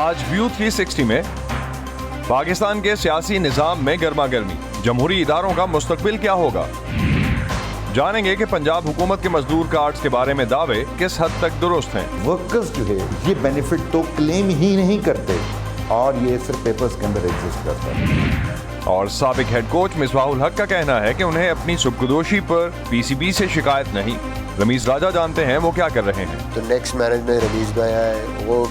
آج ویو 360 میں پاکستان کے سیاسی نظام میں گرما گرمی، جمہوری اداروں کا مستقبل کیا ہوگا؟ جانیں گے کہ پنجاب حکومت کے مزدور کارڈز کے بارے میں دعوے کس حد تک درست ہیں۔ ورکرز جو ہے یہ بینیفٹ تو کلیم ہی نہیں کرتے اور یہ صرف پیپرز کے اندر ایگزسٹ کرتا ہے۔ اور سابق ہیڈ کوچ مصباح الحق کا کہنا ہے کہ انہیں اپنی سبکدوشی پر پی سی بی سے شکایت نہیں۔ رمیز راجہ جانتے ہیں وہ کیا کر رہے ہیں۔ تو نیکسٹ مینجمنٹ رمیز بھائی آئے، وہ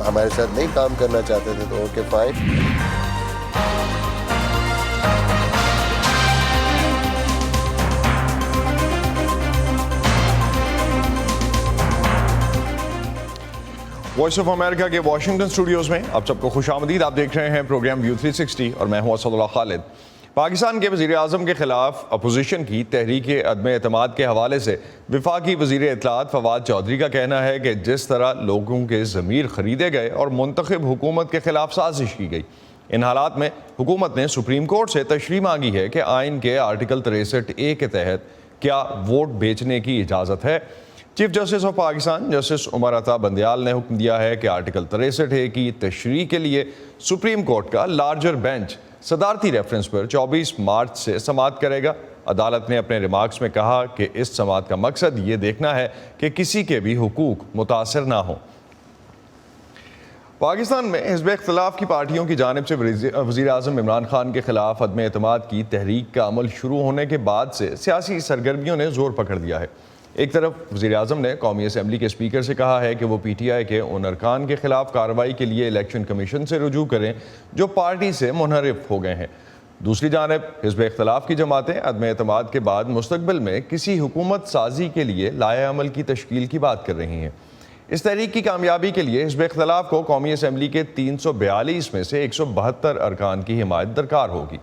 ہمارے ساتھ نہیں کام کرنا چاہتے تھے، تو okay fine. Voice of America کے واشنگٹن اسٹوڈیوز میں آپ سب کو خوش آمدید۔ آپ دیکھ رہے ہیں پروگرام ویو 360 اور میں ہوں اسد اللہ خالد۔ پاکستان کے وزیر اعظم کے خلاف اپوزیشن کی تحریک عدم اعتماد کے حوالے سے وفاقی وزیر اطلاعات فواد چودھری کا کہنا ہے کہ جس طرح لوگوں کے ضمیر خریدے گئے اور منتخب حکومت کے خلاف سازش کی گئی، ان حالات میں حکومت نے سپریم کورٹ سے تشریح مانگی ہے کہ آئین کے آرٹیکل 63A کے تحت کیا ووٹ بیچنے کی اجازت ہے۔ Chief justice of Pakistan justice Umar Ata Bandial نے حکم دیا ہے کہ آرٹیکل 63A کی تشریح کے لیے سپریم کورٹ کا لارجر بینچ صدارتی ریفرنس پر 24 مارچ سے سماعت کرے گا۔ عدالت نے اپنے ریمارکس میں کہا کہ اس سماعت کا مقصد یہ دیکھنا ہے کہ کسی کے بھی حقوق متاثر نہ ہوں۔ پاکستان میں حزب اختلاف کی پارٹیوں کی جانب سے وزیر اعظم عمران خان کے خلاف عدم اعتماد کی تحریک کا عمل شروع ہونے کے بعد سے سیاسی سرگرمیوں نے زور پکڑ دیا ہے۔ ایک طرف وزیر اعظم نے قومی اسمبلی کے اسپیکر سے کہا ہے کہ وہ پی ٹی آئی کے ان ارکان کے خلاف کارروائی کے لیے الیکشن کمیشن سے رجوع کریں جو پارٹی سے منحرف ہو گئے ہیں۔ دوسری جانب حزب اختلاف کی جماعتیں عدم اعتماد کے بعد مستقبل میں کسی حکومت سازی کے لیے لائحہ عمل کی تشکیل کی بات کر رہی ہیں۔ اس تحریک کی کامیابی کے لیے حزب اختلاف کو قومی اسمبلی کے 342 میں سے 172 ارکان کی حمایت درکار ہوگی۔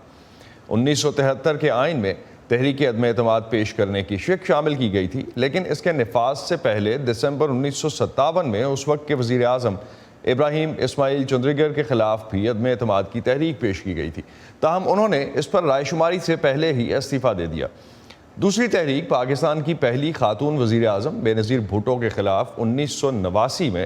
1973 کے آئین میں تحریک عدم اعتماد پیش کرنے کی شق شامل کی گئی تھی، لیکن اس کے نفاذ سے پہلے دسمبر 1957 میں اس وقت کے وزیر اعظم ابراہیم اسماعیل چندریگر کے خلاف بھی عدم اعتماد کی تحریک پیش کی گئی تھی، تاہم انہوں نے اس پر رائے شماری سے پہلے ہی استعفیٰ دے دیا۔ دوسری تحریک پاکستان کی پہلی خاتون وزیر اعظم بے نظیر بھٹو کے خلاف 1989 میں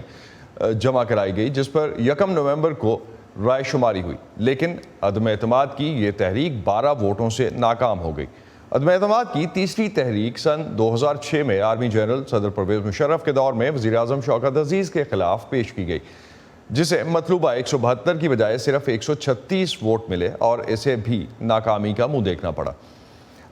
جمع کرائی گئی، جس پر 1 نومبر کو رائے شماری ہوئی، لیکن عدم اعتماد کی یہ تحریک 12 ووٹوں سے ناکام ہو گئی۔ عدم اعتماد کی تیسری تحریک سن 2006 میں آرمی جنرل صدر پرویز مشرف کے دور میں وزیر اعظم شوکت عزیز کے خلاف پیش کی گئی، جسے مطلوبہ 172 کی بجائے صرف 136 ووٹ ملے اور اسے بھی ناکامی کا منہ دیکھنا پڑا۔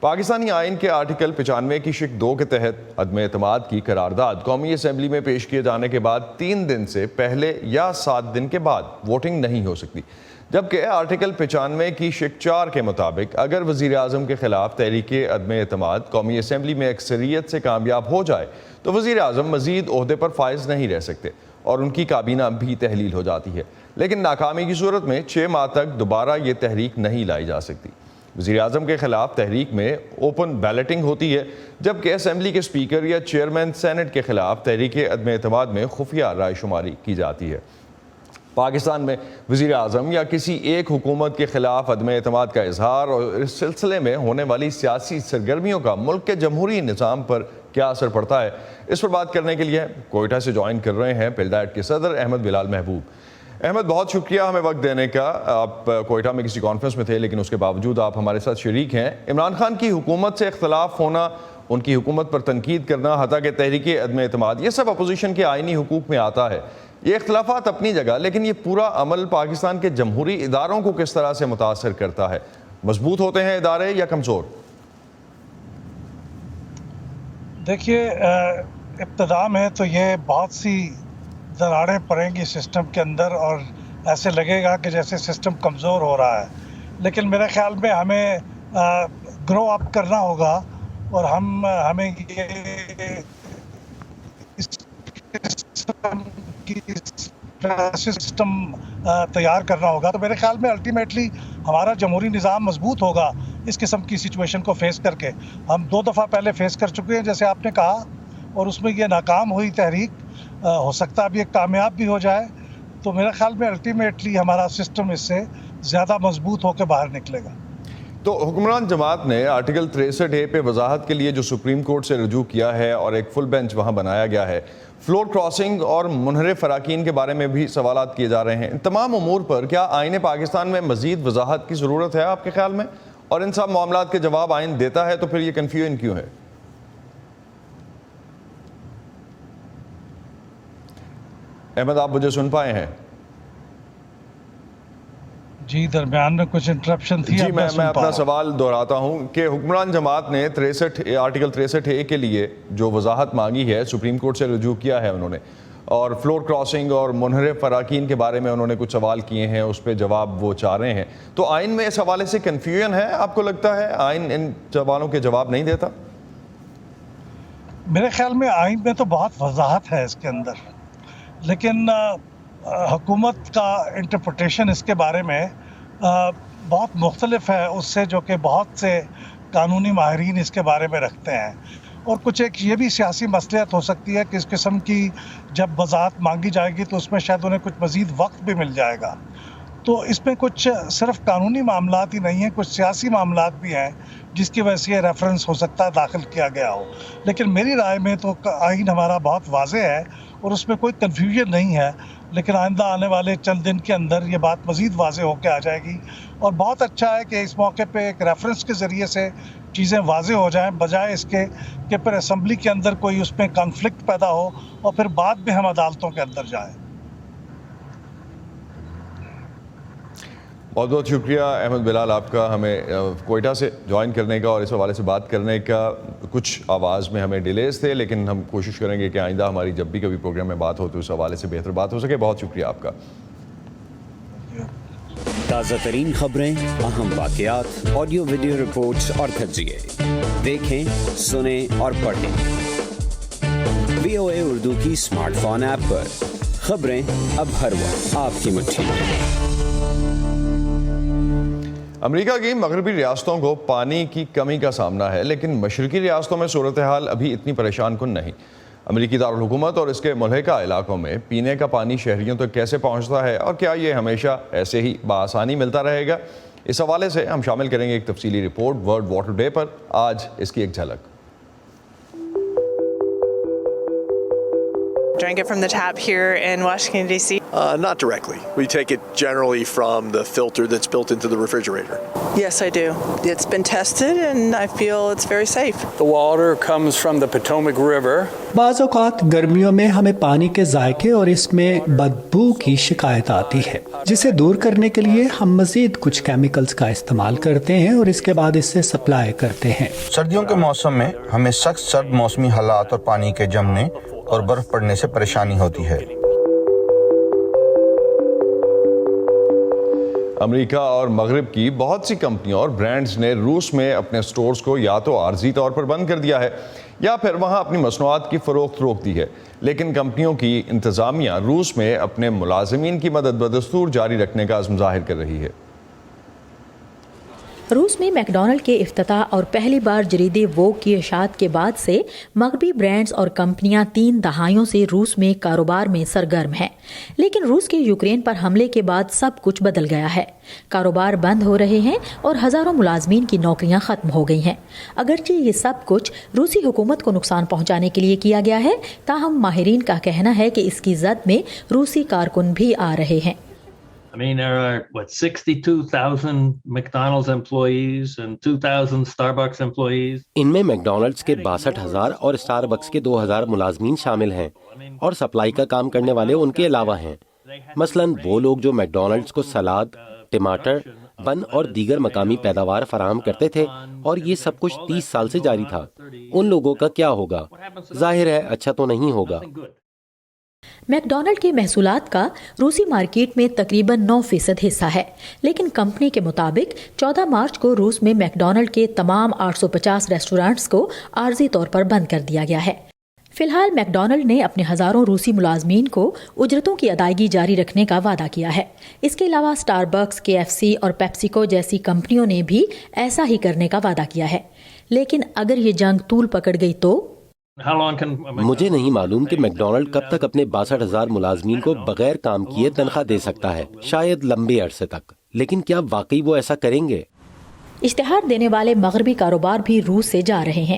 پاکستانی آئین کے آرٹیکل 95 کی شق 2 کے تحت عدم اعتماد کی قرارداد قومی اسمبلی میں پیش کیے جانے کے بعد 3 دن سے پہلے یا 7 دن کے بعد ووٹنگ نہیں ہو سکتی، جبکہ آرٹیکل 95 کی شق 4 کے مطابق اگر وزیر اعظم کے خلاف تحریک عدم اعتماد قومی اسمبلی میں اکثریت سے کامیاب ہو جائے تو وزیر اعظم مزید عہدے پر فائز نہیں رہ سکتے اور ان کی کابینہ بھی تحلیل ہو جاتی ہے، لیکن ناکامی کی صورت میں 6 ماہ تک دوبارہ یہ تحریک نہیں لائی جا سکتی۔ وزیر اعظم کے خلاف تحریک میں اوپن بیلٹنگ ہوتی ہے، جبکہ اسمبلی کے اسپیکر یا چیئرمین سینٹ کے خلاف تحریک عدم اعتماد میں خفیہ رائے شماری کی جاتی ہے۔ پاکستان میں وزیر اعظم یا کسی ایک حکومت کے خلاف عدم اعتماد کا اظہار اور اس سلسلے میں ہونے والی سیاسی سرگرمیوں کا ملک کے جمہوری نظام پر کیا اثر پڑتا ہے، اس پر بات کرنے کے لیے کوئٹہ سے جوائن کر رہے ہیں پلڈائٹ کے صدر احمد بلال محبوب۔ احمد، بہت شکریہ ہمیں وقت دینے کا۔ آپ کوئٹہ میں کسی کانفرنس میں تھے لیکن اس کے باوجود آپ ہمارے ساتھ شریک ہیں۔ عمران خان کی حکومت سے اختلاف ہونا، ان کی حکومت پر تنقید کرنا، حتیٰ کہ تحریک عدم اعتماد، یہ سب اپوزیشن کے آئینی حقوق میں آتا ہے۔ یہ اختلافات اپنی جگہ، لیکن یہ پورا عمل پاکستان کے جمہوری اداروں کو کس طرح سے متاثر کرتا ہے؟ مضبوط ہوتے ہیں ادارے یا کمزور؟ دیکھیے، ابتدا میں تو یہ بہت سی دراڑیں پڑیں گی سسٹم کے اندر اور ایسے لگے گا کہ جیسے سسٹم کمزور ہو رہا ہے، لیکن میرے خیال میں ہمیں گرو اپ کرنا ہوگا اور ہمیں یہ سسٹم تیار کرنا ہوگا، تو میرے خیال میں الٹیمیٹلی ہمارا جمہوری نظام مضبوط ہوگا اس قسم کی سچویشن کو فیس کر کے۔ ہم 2 دفعہ پہلے فیس کر چکے ہیں جیسے آپ نے کہا، اور اس میں یہ ناکام ہوئی تحریک، ہو سکتا ہے اب یہ کامیاب بھی ہو جائے، تو میرے خیال میں الٹیمیٹلی ہمارا سسٹم اس سے زیادہ مضبوط ہو کے باہر نکلے گا۔ تو حکمران جماعت نے آرٹیکل 63A پہ وضاحت کے لیے جو سپریم کورٹ سے رجوع کیا ہے اور ایک فل بینچ وہاں بنایا گیا ہے، فلور کراسنگ اور منحرف فراقین کے بارے میں بھی سوالات کیے جا رہے ہیں. ان تمام امور پر کیا آئین پاکستان میں مزید وضاحت کی ضرورت ہے آپ کے خیال میں؟ اور ان سب معاملات کے جواب آئین دیتا ہے تو پھر یہ کنفیوژن کیوں ہے؟ احمد، آپ مجھے سن پائے ہیں؟ جی درمیان میں کچھ انٹرپشن تھی. جی، میں اپنا سوال دہراتا ہوں کہ حکمران جماعت نے آرٹیکل 63A کے لیے جو وضاحت مانگی ہے، سپریم کورٹ سے رجوع کیا ہے انہوں نے، اور فلور کراسنگ اور منحرف فراقین کے بارے میں انہوں نے کچھ سوال کیے ہیں، اس پہ جواب وہ چاہ رہے ہیں. تو آئین میں اس حوالے سے کنفیوژن ہے؟ آپ کو لگتا ہے آئین ان سوالوں کے جواب نہیں دیتا؟ میرے خیال میں آئین میں تو بہت وضاحت ہے اس کے اندر، لیکن حکومت کا انٹرپریٹیشن اس کے بارے میں بہت مختلف ہے اس سے جو کہ بہت سے قانونی ماہرین اس کے بارے میں رکھتے ہیں. اور کچھ ایک یہ بھی سیاسی مصلحت ہو سکتی ہے کہ اس قسم کی جب وضاحت مانگی جائے گی تو اس میں شاید انہیں کچھ مزید وقت بھی مل جائے گا. تو اس میں کچھ صرف قانونی معاملات ہی نہیں ہیں، کچھ سیاسی معاملات بھی ہیں جس کی وجہ سے یہ ریفرنس ہو سکتا ہے داخل کیا گیا ہو. لیکن میری رائے میں تو آئین ہمارا بہت واضح ہے اور اس میں کوئی کنفیوژن نہیں ہے. لیکن آئندہ آنے والے چند دن کے اندر یہ بات مزید واضح ہو کے آ جائے گی. اور بہت اچھا ہے کہ اس موقع پہ ایک ریفرنس کے ذریعے سے چیزیں واضح ہو جائیں، بجائے اس کے کہ پھر اسمبلی کے اندر کوئی اس میں کانفلکٹ پیدا ہو اور پھر بعد میں ہم عدالتوں کے اندر جائیں. بہت بہت شکریہ احمد بلال آپ کا، ہمیں کوئٹہ سے جوائن کرنے کا اور اس حوالے سے بات کرنے کا. کچھ آواز میں ہمیں ڈیلیز تھے، لیکن ہم کوشش کریں گے کہ آئندہ ہماری جب بھی کبھی پروگرام میں بات ہو تو اس حوالے سے بہتر بات ہو سکے. بہت شکریہ آپ کا. تازہ ترین خبریں، اہم واقعات، آڈیو ویڈیو رپورٹس اور تجزیے دیکھیں، سنیں اور پڑھیں VOA اردو کی اسمارٹ فون ایپ پر. خبریں اب ہر وقت آپ کی مٹھی میں. امریکہ کی مغربی ریاستوں کو پانی کی کمی کا سامنا ہے، لیکن مشرقی ریاستوں میں صورتحال ابھی اتنی پریشان کن نہیں. امریکی دارالحکومت اور اس کے ملحقہ علاقوں میں پینے کا پانی شہریوں تک کیسے پہنچتا ہے اور کیا یہ ہمیشہ ایسے ہی بآسانی ملتا رہے گا؟ اس حوالے سے ہم شامل کریں گے ایک تفصیلی رپورٹ ورلڈ واٹر ڈے پر. آج اس کی ایک جھلک. Drink it from the tap here in Washington, D.C.? Not directly. We take it generally from the filter that's built into the refrigerator. Yes, I do. It's been tested and I feel it's very safe. The water comes from the Potomac River. بعض اوقات گرمیوں میں ہمیں پانی کے ذائقے اور اس میں بدبو کی شکایت آتی ہے، جسے دور کرنے کے لیے ہم مزید کچھ کیمیکلز کا استعمال کرتے ہیں اور اس کے بعد اس سے سپلائی کرتے ہیں. سردیوں کے موسم میں ہمیں سخت سرد موسمی حالات اور پانی کے جمنے اور برف پڑنے سے پریشانی ہوتی ہے. امریکہ اور مغرب کی بہت سی کمپنیوں اور برانڈز نے روس میں اپنے سٹورز کو یا تو عارضی طور پر بند کر دیا ہے یا پھر وہاں اپنی مصنوعات کی فروخت روک دی ہے. لیکن کمپنیوں کی انتظامیہ روس میں اپنے ملازمین کی مدد بدستور جاری رکھنے کا عزم ظاہر کر رہی ہے. روس میں میک ڈونلڈ کے افتتاح اور پہلی بار جریدے ووگ کی اشاعت کے بعد سے مغربی برانڈز اور کمپنیاں 3 دہائیوں سے روس میں کاروبار میں سرگرم ہیں. لیکن روس کے یوکرین پر حملے کے بعد سب کچھ بدل گیا ہے. کاروبار بند ہو رہے ہیں اور ہزاروں ملازمین کی نوکریاں ختم ہو گئی ہیں. اگرچہ یہ سب کچھ روسی حکومت کو نقصان پہنچانے کے لیے کیا گیا ہے، تاہم ماہرین کا کہنا ہے کہ اس کی زد میں روسی کارکن بھی آ رہے ہیں. I mean, there are, 62,000 McDonald's employees and 2,000 Starbucks employees. ان میں میک ڈونلڈز کے 62,000 اور اسٹار بکس کے 2,000 ملازمین شامل ہیں اور سپلائی کا کام کرنے والے ان کے علاوہ ہیں. مثلاً وہ لوگ جو میک ڈونلڈز کو سلاد، ٹماٹر، بن اور دیگر مقامی پیداوار فراہم کرتے تھے اور یہ سب کچھ 30 سال سے جاری تھا. ان لوگوں کا کیا ہوگا؟ ظاہر ہے اچھا تو نہیں ہوگا. میک ڈونلڈ کے محصولات کا روسی مارکیٹ میں تقریباً 9% حصہ ہے، لیکن کمپنی کے مطابق 14 مارچ کو روس میں میک ڈونلڈ کے تمام 850 ریسٹورانٹس کو عارضی طور پر بند کر دیا گیا ہے. فی الحال میک ڈونلڈ نے اپنے ہزاروں روسی ملازمین کو اجرتوں کی ادائیگی جاری رکھنے کا وعدہ کیا ہے. اس کے علاوہ اسٹار بکس، KFC اور پیپسیکو جیسی کمپنیوں نے بھی ایسا ہی کرنے کا وعدہ کیا ہے. لیکن اگر یہ جنگ طول پکڑ گئی تو مجھے نہیں معلوم کہ میک ڈونلڈ کب تک اپنے 62,000 ملازمین کو بغیر کام کیے تنخواہ دے سکتا ہے. شاید لمبے عرصے تک، لیکن کیا واقعی وہ ایسا کریں گے؟ اشتہار دینے والے مغربی کاروبار بھی روس سے جا رہے ہیں.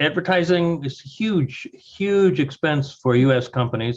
Advertising is huge expense for US companies.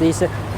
30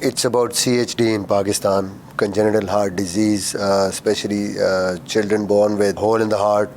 It's about CHD in Pakistan, congenital heart disease, especially children born with hole in the heart,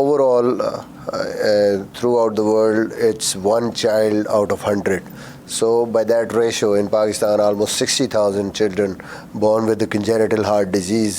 Overall, throughout the world, it's 1 child out of 100. So by that ratio, in Pakistan, almost 60,000 children born with the congenital heart disease,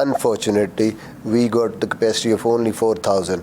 unfortunately, we got the capacity of only 4,000.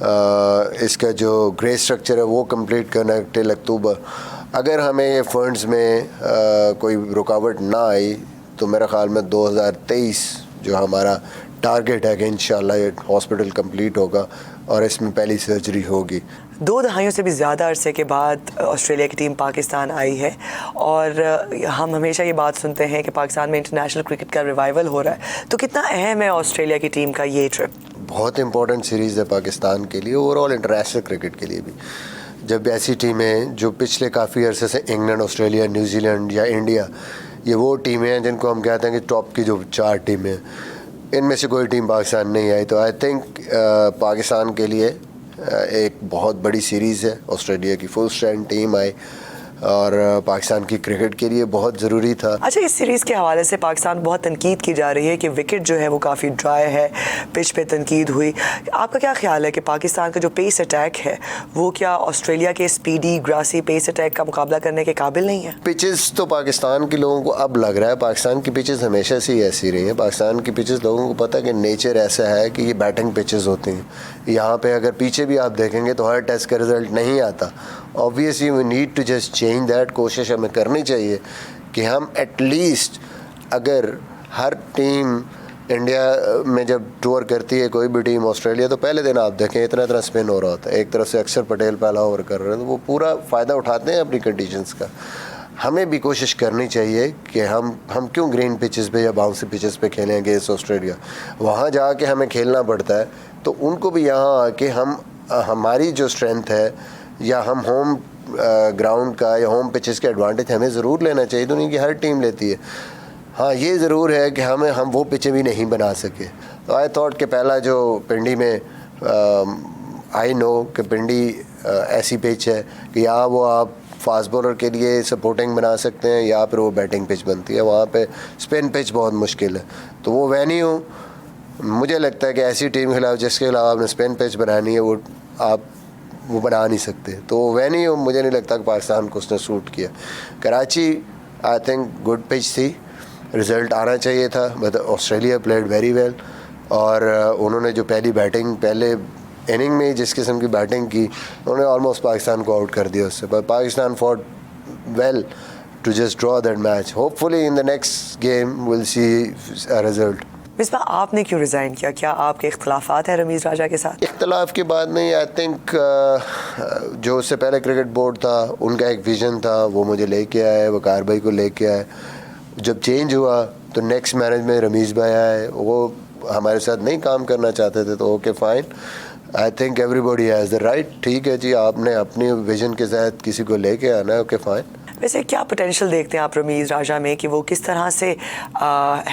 اس کا جو گرے structure ہے وہ complete کرنا ہے ٹل اکتوبر. اگر ہمیں یہ funds میں کوئی رکاوٹ نہ آئی تو میرا خیال میں 2023 جو ہمارا ٹارگیٹ ہے کہ انشاءاللہ یہ ہاسپٹل کمپلیٹ ہوگا اور اس میں پہلی سرجری ہوگی. 2 دہائیوں سے بھی زیادہ عرصے کے بعد آسٹریلیا کی ٹیم پاکستان آئی ہے اور ہم ہمیشہ یہ بات سنتے ہیں کہ پاکستان میں انٹرنیشنل کرکٹ کا ریوائول ہو رہا ہے, تو کتنا اہم ہے آسٹریلیا کی ٹیم کا یہ ٹرپ؟ بہت امپورٹنٹ سیریز ہے پاکستان کے لیے, اوور آل انٹرنیشنل کرکٹ کے لیے بھی. جب ایسی ٹیمیں جو پچھلے کافی عرصے سے انگلینڈ, آسٹریلیا, نیوزی لینڈ یا انڈیا, یہ وہ ٹیمیں ہیں جن کو ہم کہتے ہیں کہ ٹاپ کی جو 4 ٹیمیں ہیں, ان میں سے کوئی ٹیم پاکستان نہیں آئی, تو آئی تھنک پاکستان کے لیے ایک بہت بڑی سیریز ہے. آسٹریلیا کی فل اسٹرینتھ ٹیم آئی اور پاکستان کی کرکٹ کے لیے بہت ضروری تھا. اچھا, اس سیریز کے حوالے سے پاکستان بہت تنقید کی جا رہی ہے کہ وکٹ جو ہے وہ کافی ڈرائی ہے, پچ پہ تنقید ہوئی. آپ کا کیا خیال ہے کہ پاکستان کا جو پیس اٹیک ہے وہ کیا آسٹریلیا کے اسپیڈی گراسی پیس اٹیک کا مقابلہ کرنے کے قابل نہیں ہے؟ پچز تو پاکستان کے لوگوں کو اب لگ رہا ہے, پاکستان کی پچز ہمیشہ سے ہی ایسی رہی ہیں. پاکستان کی پچز لوگوں کو پتہ ہے کہ نیچر ایسا ہے کہ یہ بیٹنگ پچز ہوتی ہیں. یہاں پہ اگر پیچھے بھی آپ دیکھیں گے تو ہر ٹیسٹ کا رزلٹ نہیں آتا. obviously we need to just change that. کوشش ہمیں کرنی چاہیے کہ ہم ایٹ لیسٹ اگر ہر ٹیم انڈیا میں جب ٹور کرتی ہے کوئی بھی ٹیم آسٹریلیا, تو پہلے دن آپ دیکھیں اتنا اسپن ہو رہا ہوتا ہے. ایک طرف سے اکثر پٹیل پہلا اوور کر رہے ہیں, تو وہ پورا فائدہ اٹھاتے ہیں اپنی کنڈیشنز کا. ہمیں بھی کوشش کرنی چاہیے کہ ہم کیوں گرین پچز پہ یا باؤنسی پچز پہ کھیلیں اگینسٹ آسٹریلیا. وہاں جا کے ہمیں کھیلنا پڑتا ہے, تو ان کو بھی یہاں آ کے ہماری جو اسٹرینتھ ہے یا ہم ہوم گراؤنڈ کا یا ہوم پچز کا ایڈوانٹیج ہمیں ضرور لینا چاہیے. تو نہیں کہ ہر ٹیم لیتی ہے. ہاں یہ ضرور ہے کہ ہم وہ پچیں بھی نہیں بنا سکے. تو آئی تھاٹ کہ پہلا جو پنڈی میں آئی نو کہ پنڈی ایسی پچ ہے کہ یا وہ آپ فاسٹ بولر کے لیے سپورٹنگ بنا سکتے ہیں یا پھر وہ بیٹنگ پچ بنتی ہے. وہاں پہ اسپن پچ بہت مشکل ہے. تو وہ وینیو مجھے لگتا ہے کہ ایسی ٹیم کے خلاف جس کے خلاف آپ نے اسپن پچ بنانی ہے وہ بنا نہیں سکتے. تو وینیو مجھے نہیں لگتا کہ پاکستان کو اس نے سوٹ کیا. Karachi I think good pitch تھی, رزلٹ آنا چاہیے تھا, but Australia played very well. اور انہوں نے جو پہلے اننگ میں جس قسم کی بیٹنگ کی, انہوں نے آلموسٹ پاکستان کو آؤٹ کر دیا اس سے. But Pakistan fought well to just draw that match. Hopefully in the next game will see result. Misbah, آپ نے کیوں ریزائن کیا؟ کیا آپ کے اختلافات ہیں رمیز راجہ کے ساتھ؟ اختلاف کی بات نہیں. آئی تھنک جو اس سے پہلے کرکٹ بورڈ تھا ان کا ایک ویژن تھا, وہ مجھے لے کے آئے, وقار بھائی کو لے کے آئے. جب چینج ہوا تو نیکسٹ مینجمنٹ رمیز بھائی آئے, وہ ہمارے ساتھ نہیں کام کرنا چاہتے تھے. تو okay fine, I think everybody has the right. ٹھیک ہے جی, آپ نے اپنی ویژن کے تحت کسی کو لے کے آنا ہے, اوکے فائن. ویسے کیا پوٹینشیل دیکھتے ہیں آپ رمیز راجہ میں کہ وہ کس طرح سے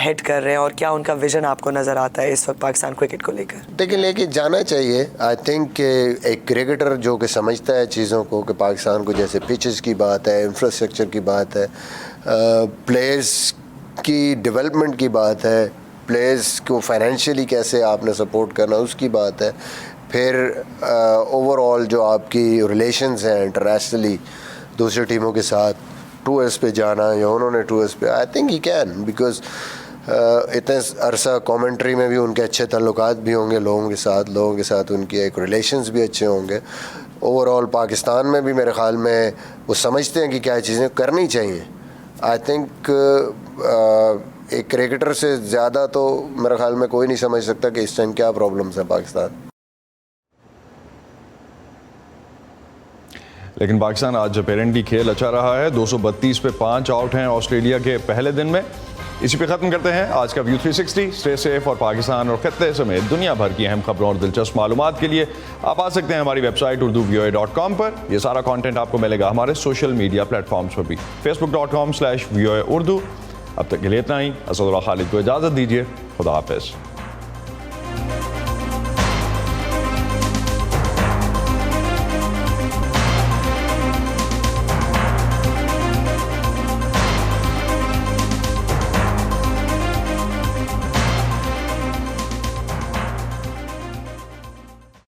ہیڈ کر رہے ہیں, اور کیا ان کا ویژن آپ کو نظر آتا ہے اس وقت پاکستان کرکٹ کو لے کر؟ دیکھیں, لے کے جانا چاہیے. آئی تھنک کہ ایک کرکٹر جو کہ سمجھتا ہے چیزوں کو, کہ پاکستان کو جیسے پچز کی بات ہے, انفراسٹرکچر کی بات ہے, پلیئرز کی ڈیولپمنٹ کی بات ہے, پلیئرز کو فائنینشلی کیسے آپ نے سپورٹ کرنا اس کی بات ہے, پھر اوور آل جو آپ کی ریلیشنز ہیں انٹرنیشنلی دوسری ٹیموں کے ساتھ, ٹورس پہ جانا یا انہوں نے ٹورس پہ, I think he can, because اتنے عرصہ کامنٹری میں بھی ان کے اچھے تعلقات بھی ہوں گے لوگوں کے ساتھ ان کی ایک ریلیشنز بھی اچھے ہوں گے. اوور آل پاکستان میں بھی میرے خیال میں وہ سمجھتے ہیں کہ کیا چیزیں کرنی چاہیے. آئی تھنک ایک کرکٹر سے زیادہ تو میرے خیال میں کوئی نہیں سمجھ سکتا کہ اس ٹائم کیا پرابلمس ہیں پاکستان. لیکن پاکستان آج اپیرنٹلی کھیل اچھا رہا ہے. 232 پہ 5 آؤٹ ہیں آسٹریلیا کے پہلے دن میں. اسی پہ ختم کرتے ہیں آج کا ویو 360. اسٹے سیف, اور پاکستان اور خطے سمیت دنیا بھر کی اہم خبروں اور دلچسپ معلومات کے لیے آپ آ سکتے ہیں ہماری ویب سائٹ urduvoa.com پر. یہ سارا کانٹینٹ آپ کو ملے گا ہمارے سوشل میڈیا پلیٹ فارمز پر بھی, facebook.com/voaurdu. اب تک کے لیے اتنا ہی. اسد اللہ خالد کو اجازت دیجیے. خدا حافظ.